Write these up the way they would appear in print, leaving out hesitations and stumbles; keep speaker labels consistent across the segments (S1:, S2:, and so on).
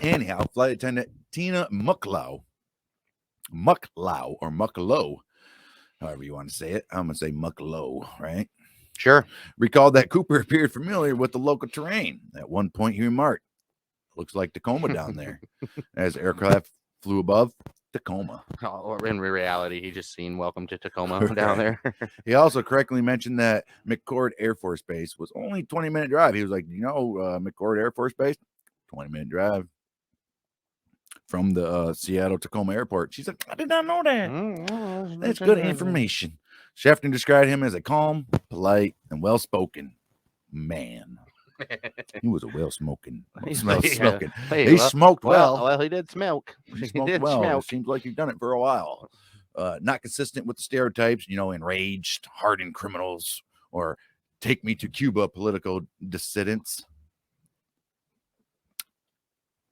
S1: Anyhow, flight attendant Tina Mucklow, however you want to say it. I'm going to say Mucklow, right?
S2: Sure.
S1: Recalled that Cooper appeared familiar with the local terrain. At one point, he remarked, "Looks like Tacoma down there," as aircraft flew above Tacoma.
S2: Or in reality, he just seen Welcome to Tacoma down there.
S1: He also correctly mentioned that McCord Air Force Base was only 20-minute drive. He was like, McCord Air Force Base, 20-minute drive from the Seattle Tacoma Airport. She's like, I did not know that. That's good information. Schaffner described him as a calm, polite, and well-spoken man. He was a well-smoking. He smoked well.
S2: Well, he did smoke.
S1: He smoked well. It seems like he's done it for a while. Not consistent with the stereotypes, enraged, hardened criminals, or take me to Cuba political dissidents.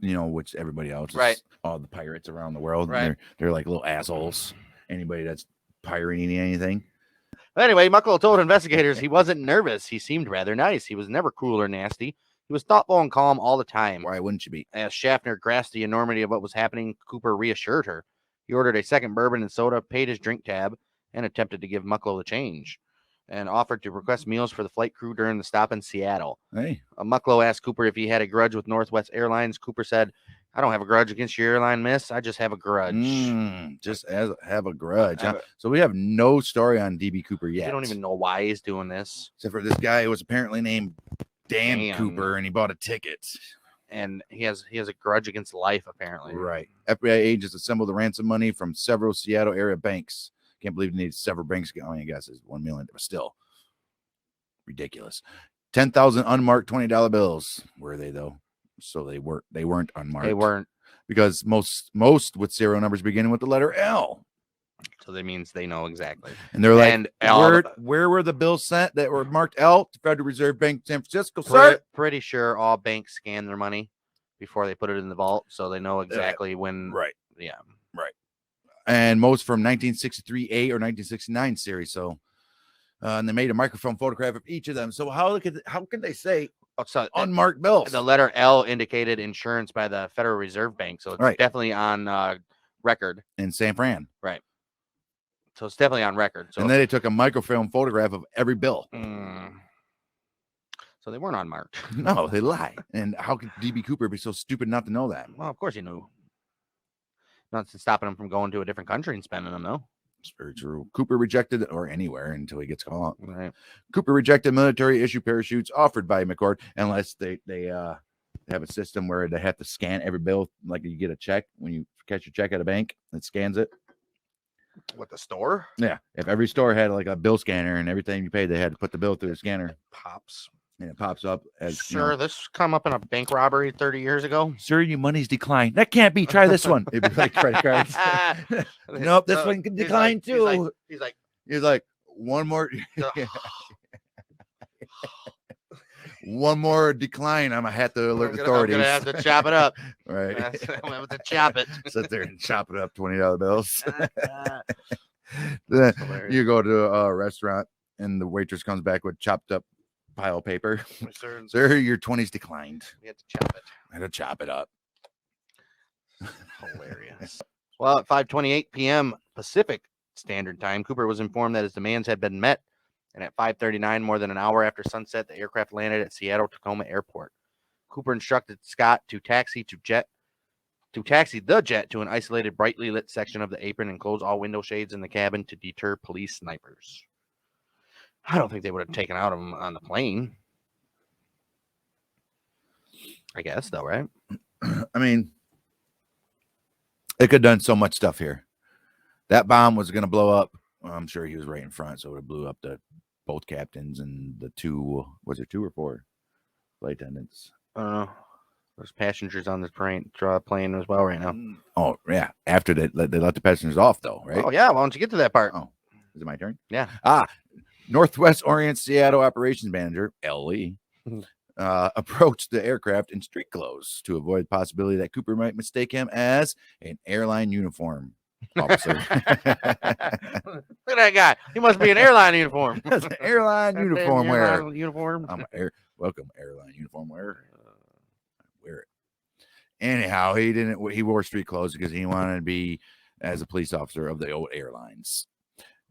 S1: Which everybody else is,
S2: right?
S1: All the pirates around the world,
S2: right?
S1: They're like little assholes. Anybody that's pirating anything.
S2: Anyway, Mucklow told investigators he wasn't nervous. He seemed rather nice. He was never cruel or nasty. He was thoughtful and calm all the time.
S1: Why wouldn't you be?
S2: As Schaffner grasped the enormity of what was happening, Cooper reassured her. He ordered a second bourbon and soda, paid his drink tab, and attempted to give Mucklow the change, and offered to request meals for the flight crew during the stop in Seattle.
S1: Hey.
S2: Mucklow asked Cooper if he had a grudge with Northwest Airlines. Cooper said, "I don't have a grudge against your airline, miss. I just have a grudge."
S1: Have a grudge. So we have no story on DB Cooper yet.
S2: We don't even know why he's doing this.
S1: Except for this guy who was apparently named Dan Cooper, and he bought a ticket.
S2: And he has a grudge against life, apparently.
S1: Right. FBI agents assembled the ransom money from several Seattle area banks. Can't believe they need several banks. I guess it's $1 million, but still ridiculous. 10,000 unmarked $20 bills. Were they though? So they weren't unmarked.
S2: They weren't,
S1: because most with serial numbers beginning with the letter L.
S2: So that means they know exactly.
S1: And they're like, where were the bills sent that were marked L? To Federal Reserve Bank, San Francisco, sir?
S2: Pretty sure all banks scan their money before they put it in the vault, so they know exactly when.
S1: Right.
S2: Yeah.
S1: Right. And most from 1963A or 1969 series. So, and they made a microfilm photograph of each of them. So how can they say unmarked bills?
S2: The letter L indicated insurance by the Federal Reserve Bank, so it's definitely on record
S1: in San Fran.
S2: Right. So it's definitely on record. So,
S1: and then they took a microfilm photograph of every bill.
S2: So they weren't unmarked.
S1: No, they lie. And how could DB Cooper be so stupid not to know that?
S2: Well, of course he knew. Not stopping him from going to a different country and spending them, though.
S1: It's very true. Cooper rejected, or anywhere until he gets caught.
S2: Right.
S1: Cooper rejected military issue parachutes offered by McCord unless they have a system where they have to scan every bill, like you get a check when you catch your check at a bank, it scans it.
S2: What, the store?
S1: Yeah. If every store had like a bill scanner and everything you paid, they had to put the bill through the scanner.
S2: It pops.
S1: And it pops up as
S2: sir, this come up in a bank robbery 30 years ago.
S1: Sir, your money's declined. That can't be. Try this one. It'd be like credit cards. Nope, this one can decline too.
S2: He's
S1: like one more. One more decline. I'm gonna have to alert authorities.
S2: I'm gonna have to chop it up.
S1: Right.
S2: I'm gonna have to chop it.
S1: Sit there and chop it up. $20 bills. Then you go to a restaurant and the waitress comes back with chopped up pile of paper. Sir, your 20's declined.
S2: We had to chop it.
S1: I had to chop it up.
S2: Hilarious. Well, at 5:28 p.m. Pacific Standard Time, Cooper was informed that his demands had been met. And at 5:39, more than an hour after sunset, the aircraft landed at Seattle Tacoma Airport. Cooper instructed Scott to taxi the jet to an isolated, brightly lit section of the apron and close all window shades in the cabin to deter police snipers. I don't think they would have taken out him on the plane. I guess, though, right?
S1: I mean, they could have done so much stuff here. That bomb was going to blow up. Well, I'm sure he was right in front, so it blew up both captains and the two. Was it 2 or 4 flight attendants?
S2: I don't know. There's passengers on the plane as well right now.
S1: Oh yeah, after they let the passengers off though, right?
S2: Oh yeah. Why don't you get to that part?
S1: Oh, is it my turn?
S2: Yeah.
S1: Northwest Orient Seattle operations manager LE approached the aircraft in street clothes to avoid the possibility that Cooper might mistake him as an airline uniform officer.
S2: Look at that guy. He must be an airline uniform.
S1: That's an airline uniform wearer.
S2: Uniform.
S1: Welcome airline uniform wearer. I wear it. Anyhow, he wore street clothes because he wanted to be as a police officer of the old airlines.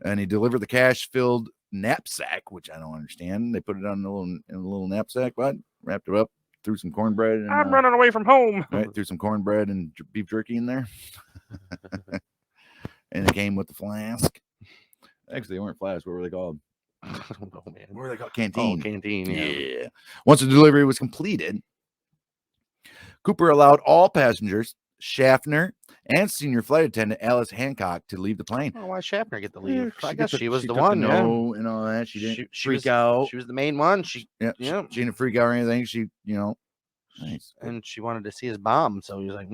S1: And he delivered the cash-filled knapsack, which I don't understand. They put it on in a little knapsack, bud, wrapped it up, threw some cornbread. And,
S2: I'm running away from home.
S1: Right, threw some cornbread and beef jerky in there. And it came with the flask. Actually, they weren't flasks. What were they called?
S2: I don't know, man.
S1: What were they called? Canteen.
S2: Oh, canteen.
S1: Yeah. Once the delivery was completed, Cooper allowed all passengers, Schaffner and senior flight attendant Alice Hancock, to leave the plane.
S2: Oh, why Schaffner get to leave?
S1: Yeah,
S2: I guess she was the
S1: took
S2: one.
S1: The
S2: Yeah.
S1: no and all that. She didn't freak
S2: was,
S1: out.
S2: She was the main one. She
S1: didn't freak out or anything. She, nice.
S2: And she wanted to see his bomb, so he was like,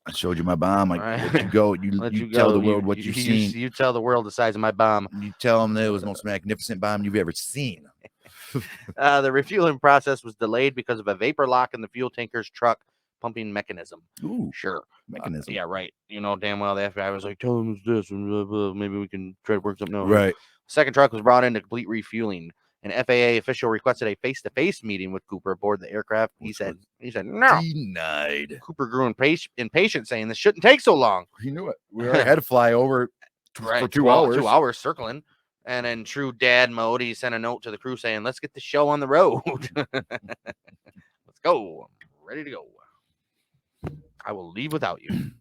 S1: I showed you my bomb. Like,
S2: Right.
S1: let you go. You tell the world what you've seen.
S2: You tell the world the size of my bomb.
S1: You tell them that it was the most magnificent bomb you've ever seen.
S2: The refueling process was delayed because of a vapor lock in the fuel tanker's truck pumping mechanism.
S1: Ooh,
S2: sure.
S1: Mechanism.
S2: Yeah, right. You know damn well the FBI was like, tell them it's this, and blah, blah, maybe we can try to work something out.
S1: Right.
S2: Second truck was brought in to complete refueling. An FAA official requested a face-to-face meeting with Cooper aboard the aircraft. He said no.
S1: Denied.
S2: Cooper grew impatient, saying this shouldn't take so long.
S1: He knew it. We already had to fly over for 2 hours.
S2: 2 hours circling. And in true dad mode, he sent a note to the crew saying, let's get the show on the road. Let's go. I'm ready to go. I will leave without you.